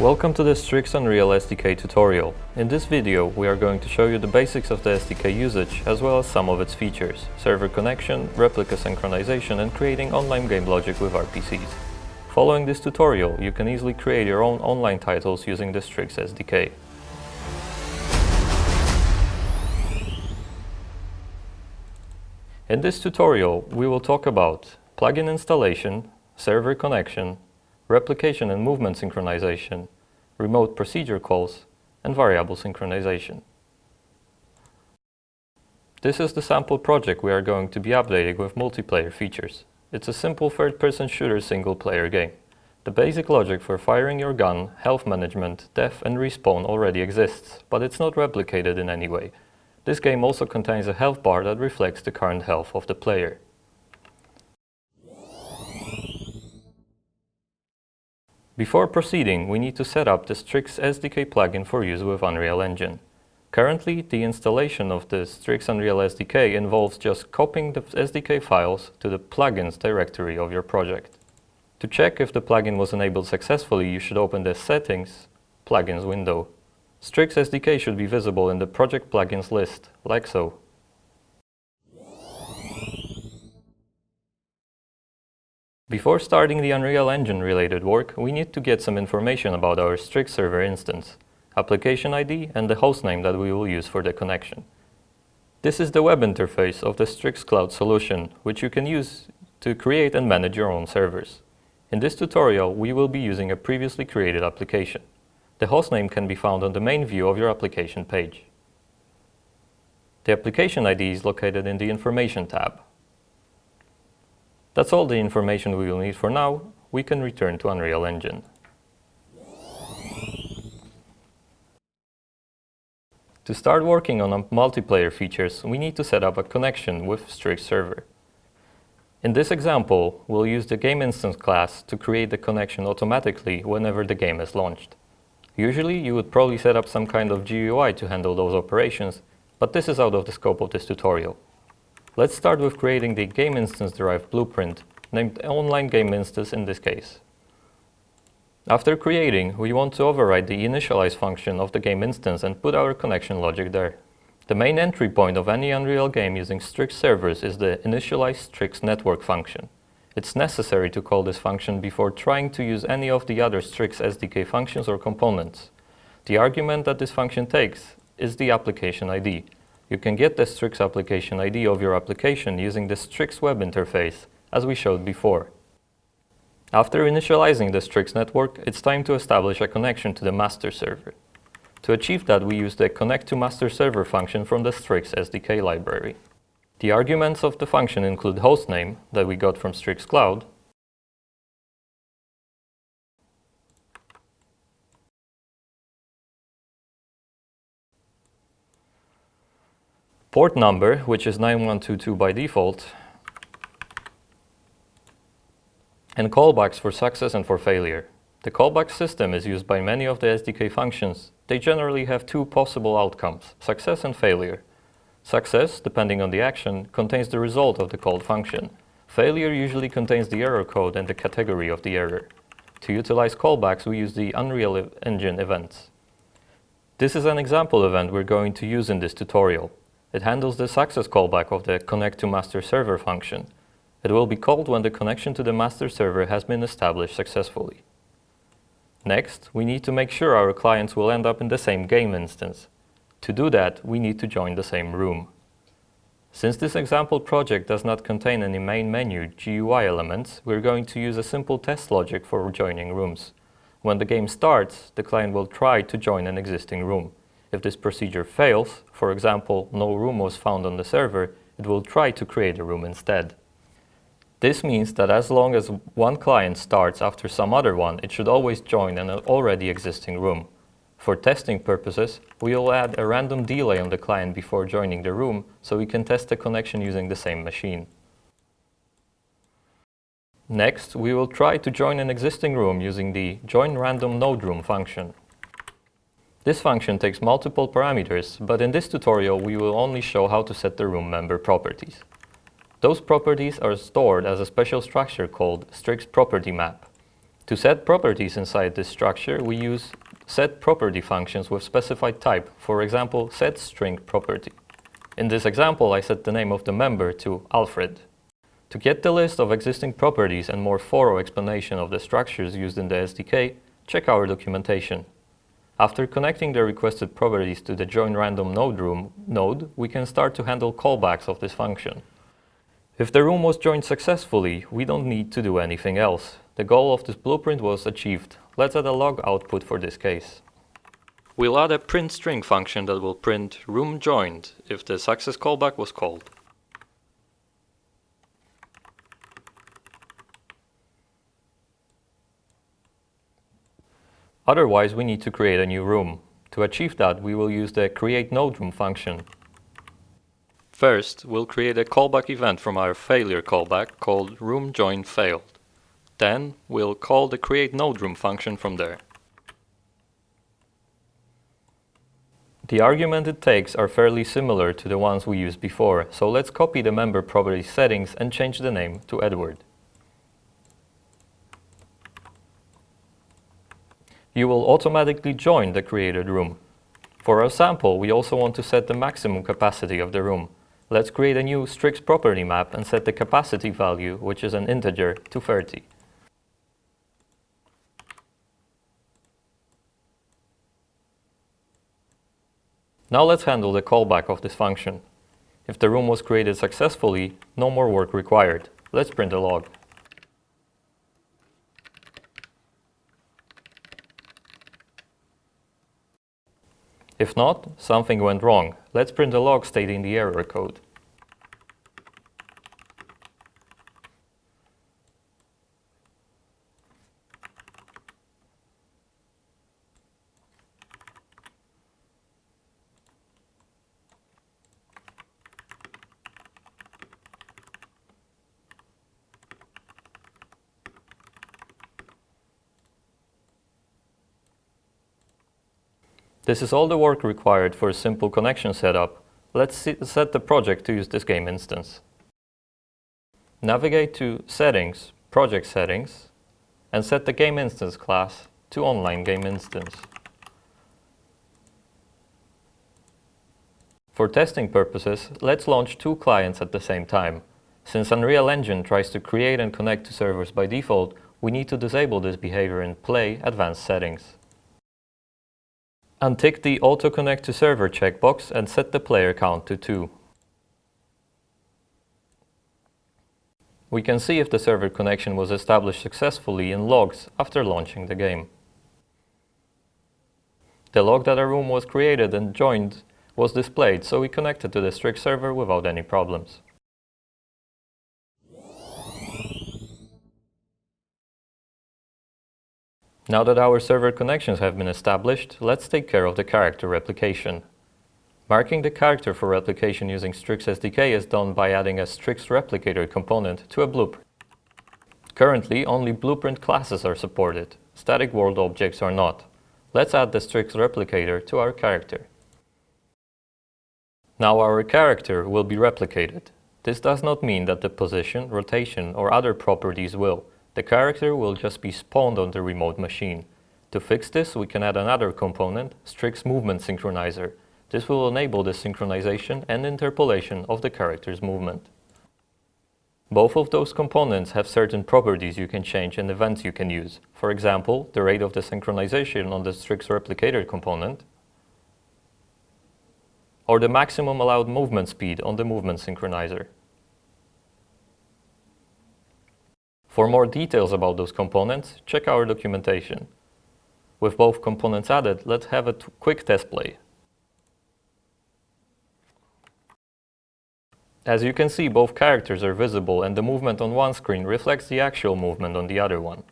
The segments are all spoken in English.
Welcome to the Strix Unreal SDK tutorial. In this video, we are going to show you the basics of the SDK usage, as well as some of its features, server connection, replica synchronization, and creating online game logic with RPCs. Following this tutorial, you can easily create your own online titles using the Strix SDK. In this tutorial, we will talk about plugin installation, server connection, replication and movement synchronization, remote procedure calls, and variable synchronization. This is the sample project we are going to be updating with multiplayer features. It's a simple third-person shooter single-player game. The basic logic for firing your gun, health management, death and respawn already exists, but it's not replicated in any way. This game also contains a health bar that reflects the current health of the player. Before proceeding, we need to set up the Strix SDK plugin for use with Unreal Engine. Currently, the installation of the Strix Unreal SDK involves just copying the SDK files to the plugins directory of your project. To check if the plugin was enabled successfully, you should open the Settings plugins window. Strix SDK should be visible in the project plugins list, like so. Before starting the Unreal Engine related work, we need to get some information about our Strix server instance, application ID and the hostname that we will use for the connection. This is the web interface of the Strix Cloud solution, which you can use to create and manage your own servers. In this tutorial, we will be using a previously created application. The hostname can be found on the main view of your application page. The application ID is located in the Information tab. That's all the information we will need for now. We can return to Unreal Engine. To start working on multiplayer features, we need to set up a connection with Strix server. In this example, we'll use the game instance class to create the connection automatically whenever the game is launched. Usually, you would probably set up some kind of GUI to handle those operations, but this is out of the scope of this tutorial. Let's start with creating the game instance derived blueprint, named online game instance in this case. After creating, we want to override the initialize function of the game instance and put our connection logic there. The main entry point of any Unreal game using Strix servers is the initialize Strix network function. It's necessary to call this function before trying to use any of the other Strix SDK functions or components. The argument that this function takes is the application ID. You can get the Strix application ID of your application using the Strix web interface, as we showed before. After initializing the Strix network, it's time to establish a connection to the master server. To achieve that, we use the connect to master server function from the Strix SDK library. The arguments of the function include hostname that we got from Strix Cloud, port number, which is 9122 by default, and callbacks for success and for failure. The callback system is used by many of the SDK functions. They generally have two possible outcomes, success and failure. Success, depending on the action, contains the result of the called function. Failure usually contains the error code and the category of the error. To utilize callbacks, we use the Unreal Engine events. This is an example event we're going to use in this tutorial. It handles the success callback of the connect to master server function. It will be called when the connection to the master server has been established successfully. Next, we need to make sure our clients will end up in the same game instance. To do that, we need to join the same room. Since this example project does not contain any main menu GUI elements, we're going to use a simple test logic for joining rooms. When the game starts, the client will try to join an existing room. If this procedure fails, for example, no room was found on the server, it will try to create a room instead. This means that as long as one client starts after some other one, it should always join an already existing room. For testing purposes, we will add a random delay on the client before joining the room, so we can test the connection using the same machine. Next, we will try to join an existing room using the join random node room function. This function takes multiple parameters, but in this tutorial we will only show how to set the room member properties. Those properties are stored as a special structure called Strix property map. To set properties inside this structure, we use setProperty functions with specified type, for example, setStringProperty. In this example, I set the name of the member to Alfred. To get the list of existing properties and more thorough explanation of the structures used in the SDK, check our documentation. After connecting the requested properties to the joinRandomNodeRoom node, we can start to handle callbacks of this function. If the room was joined successfully, we don't need to do anything else. The goal of this blueprint was achieved. Let's add a log output for this case. We'll add a printString function that will print room joined if the success callback was called. Otherwise, we need to create a new room. To achieve that, we will use the createNodeRoom function. First, we'll create a callback event from our failure callback called roomJoinFailed. Then, we'll call the createNodeRoom function from there. The argument it takes are fairly similar to the ones we used before, so let's copy the member property settings and change the name to Edward. You will automatically join the created room. For our sample, we also want to set the maximum capacity of the room. Let's create a new Strix property map and set the capacity value, which is an integer, to 30. Now let's handle the callback of this function. If the room was created successfully, no more work required. Let's print a log. If not, something went wrong. Let's print a log stating the error code. This is all the work required for a simple connection setup. Let's set the project to use this game instance. Navigate to Settings, Project Settings, and set the game instance class to Online Game Instance. For testing purposes, let's launch two clients at the same time. Since Unreal Engine tries to create and connect to servers by default, we need to disable this behavior in Play Advanced Settings. Untick the Auto Connect to Server checkbox and set the player count to 2. We can see if the server connection was established successfully in logs after launching the game. The log that a room was created and joined was displayed, so we connected to the Strix server without any problems. Now that our server connections have been established, let's take care of the character replication. Marking the character for replication using Strix SDK is done by adding a Strix replicator component to a blueprint. Currently, only blueprint classes are supported. Static world objects are not. Let's add the Strix replicator to our character. Now our character will be replicated. This does not mean that the position, rotation, or other properties will. The character will just be spawned on the remote machine. To fix this, we can add another component, Strix Movement Synchronizer. This will enable the synchronization and interpolation of the character's movement. Both of those components have certain properties you can change and events you can use. For example, the rate of the synchronization on the Strix replicator component, or the maximum allowed movement speed on the movement synchronizer. For more details about those components, check our documentation. With both components added, let's have a quick test play. As you can see, both characters are visible and the movement on one screen reflects the actual movement on the other one.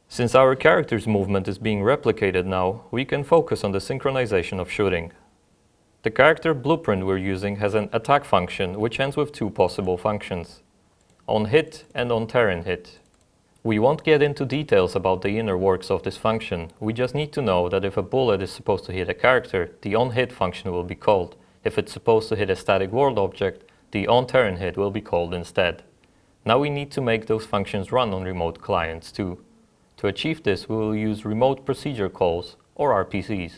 Since our character's movement is being replicated now, we can focus on the synchronization of shooting. The character blueprint we're using has an attack function which ends with two possible functions, onHit and onTerrainHit. We won't get into details about the inner works of this function, we just need to know that if a bullet is supposed to hit a character, the onHit function will be called. If it's supposed to hit a static world object, the onTerran hit will be called instead. Now we need to make those functions run on remote clients too. To achieve this, we will use remote procedure calls, or RPCs.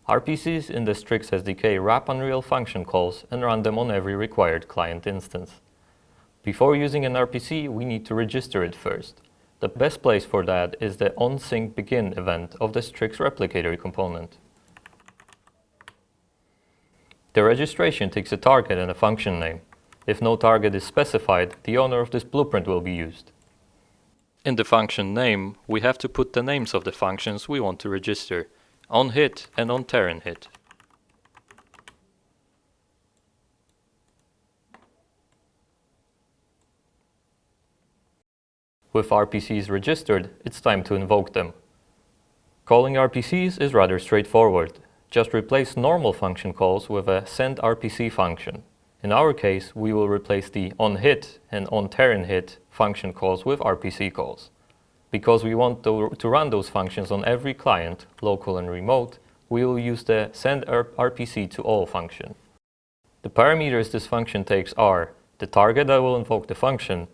RPCs in the Strix SDK wrap Unreal function calls and run them on every required client instance. Before using an RPC, we need to register it first. The best place for that is the onSyncBegin event of the Strix replicator component. The registration takes a target and a function name. If no target is specified, the owner of this blueprint will be used. In the function name, we have to put the names of the functions we want to register, onHit and onTerran hit. With RPCs registered, it's time to invoke them. Calling RPCs is rather straightforward. Just replace normal function calls with a sendRPC function. In our case, we will replace the onHit and onTerran hit function calls with RPC calls. Because we want to run those functions on every client, local and remote, we will use the sendRPC to all function. The parameters this function takes are the target that will invoke the function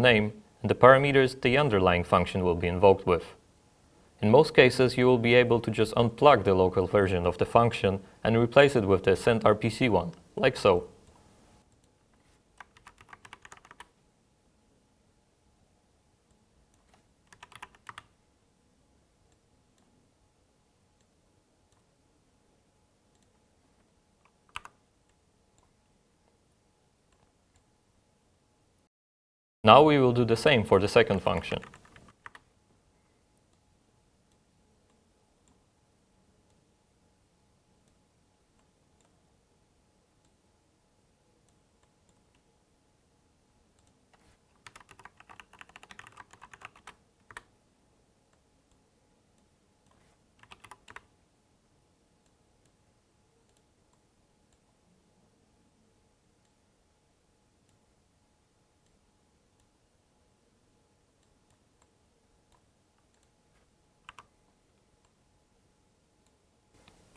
name, and the parameters the underlying function will be invoked with. In most cases, you will be able to just unplug the local version of the function and replace it with the sendRPC one, like so. Now we will do the same for the second function.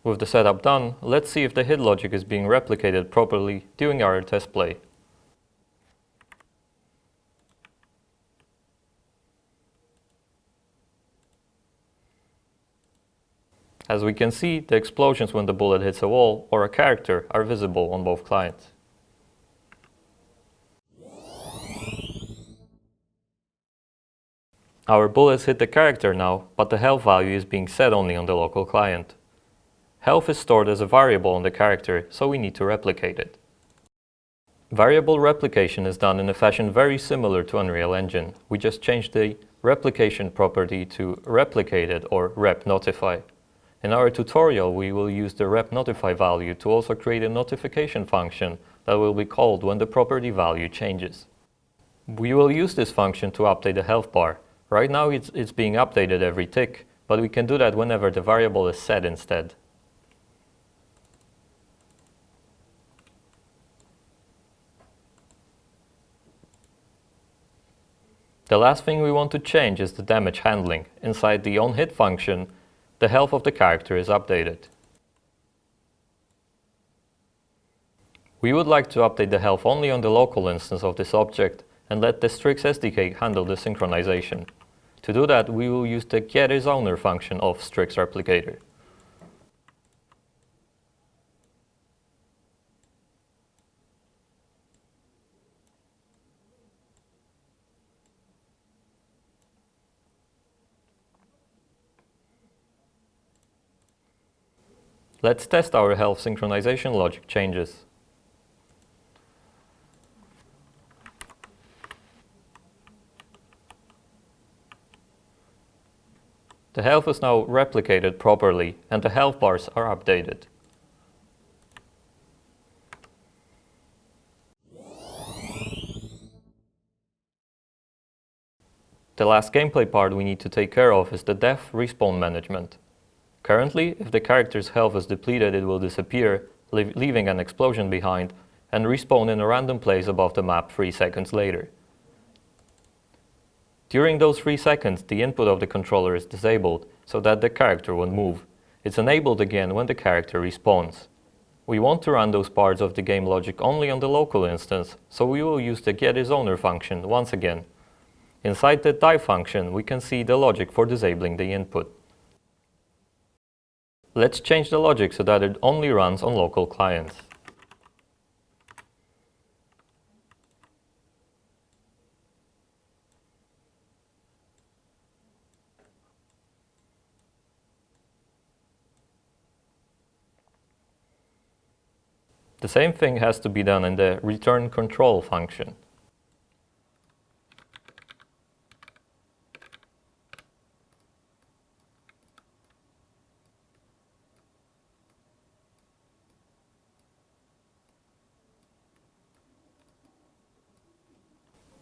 With the setup done, let's see if the hit logic is being replicated properly during our test play. As we can see, the explosions when the bullet hits a wall or a character are visible on both clients. Our bullets hit the character now, but the health value is being set only on the local client. Health is stored as a variable on the character, so we need to replicate it. Variable replication is done in a fashion very similar to Unreal Engine. We just changed the replication property to replicated or repNotify. In our tutorial, we will use the repNotify value to also create a notification function that will be called when the property value changes. We will use this function to update the health bar. Right now it's being updated every tick, but we can do that whenever the variable is set instead. The last thing we want to change is the damage handling. Inside the onHit function, the health of the character is updated. We would like to update the health only on the local instance of this object and let the Strix SDK handle the synchronization. To do that, we will use the getIsOwner function of Strix Replicator. Let's test our health synchronization logic changes. The health is now replicated properly and the health bars are updated. The last gameplay part we need to take care of is the death respawn management. Currently, if the character's health is depleted, it will disappear, leaving an explosion behind, and respawn in a random place above the map 3 seconds later. During those 3 seconds, the input of the controller is disabled, so that the character won't move. It's enabled again when the character respawns. We want to run those parts of the game logic only on the local instance, so we will use the getIsOwner function once again. Inside the dive function, we can see the logic for disabling the input. Let's change the logic so that it only runs on local clients. The same thing has to be done in the return control function.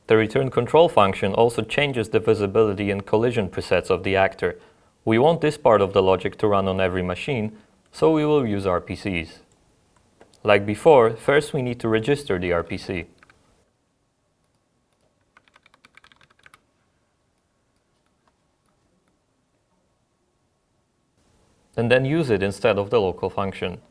The return control function also changes the visibility and collision presets of the actor. We want this part of the logic to run on every machine, so we will use RPCs. Like before, first we need to register the RPC. And then use it instead of the local function.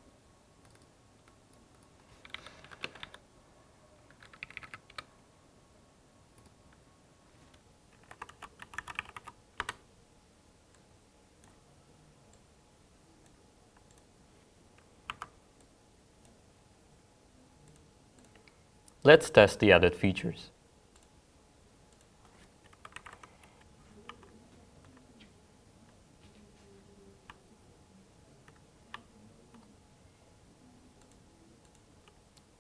Let's test the added features.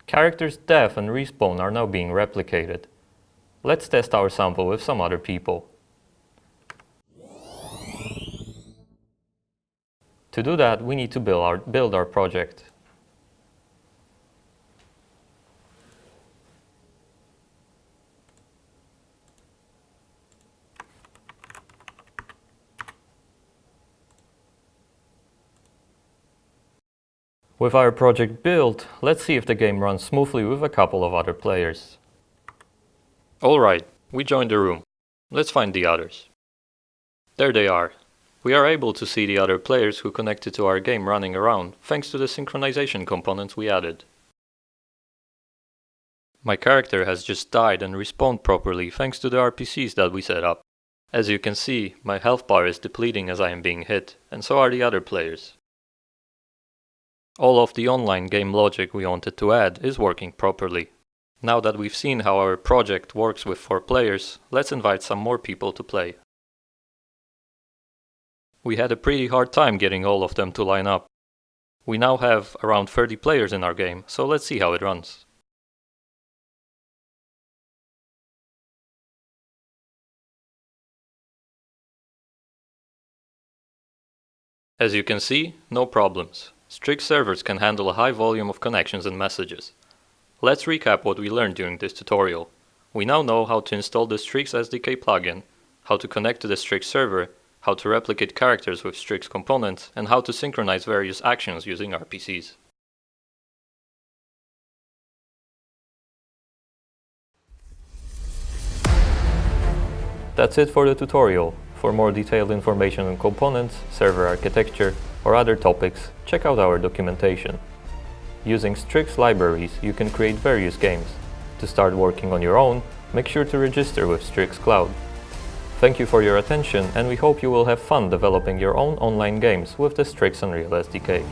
Characters' death and respawn are now being replicated. Let's test our sample with some other people. To do that, we need to build our project. With our project built, let's see if the game runs smoothly with a couple of other players. Alright, we joined the room. Let's find the others. There they are. We are able to see the other players who connected to our game running around, thanks to the synchronization components we added. My character has just died and respawned properly thanks to the RPCs that we set up. As you can see, my health bar is depleting as I am being hit, and so are the other players. All of the online game logic we wanted to add is working properly. Now that we've seen how our project works with 4 players, let's invite some more people to play. We had a pretty hard time getting all of them to line up. We now have around 30 players in our game, so let's see how it runs. As you can see, no problems. Strix servers can handle a high volume of connections and messages. Let's recap what we learned during this tutorial. We now know how to install the Strix SDK plugin, how to connect to the Strix server, how to replicate characters with Strix components, and how to synchronize various actions using RPCs. That's it for the tutorial. For more detailed information on components, server architecture, or other topics, check out our documentation. Using Strix libraries, you can create various games. To start working on your own, make sure to register with Strix Cloud. Thank you for your attention, and we hope you will have fun developing your own online games with the Strix Unreal SDK.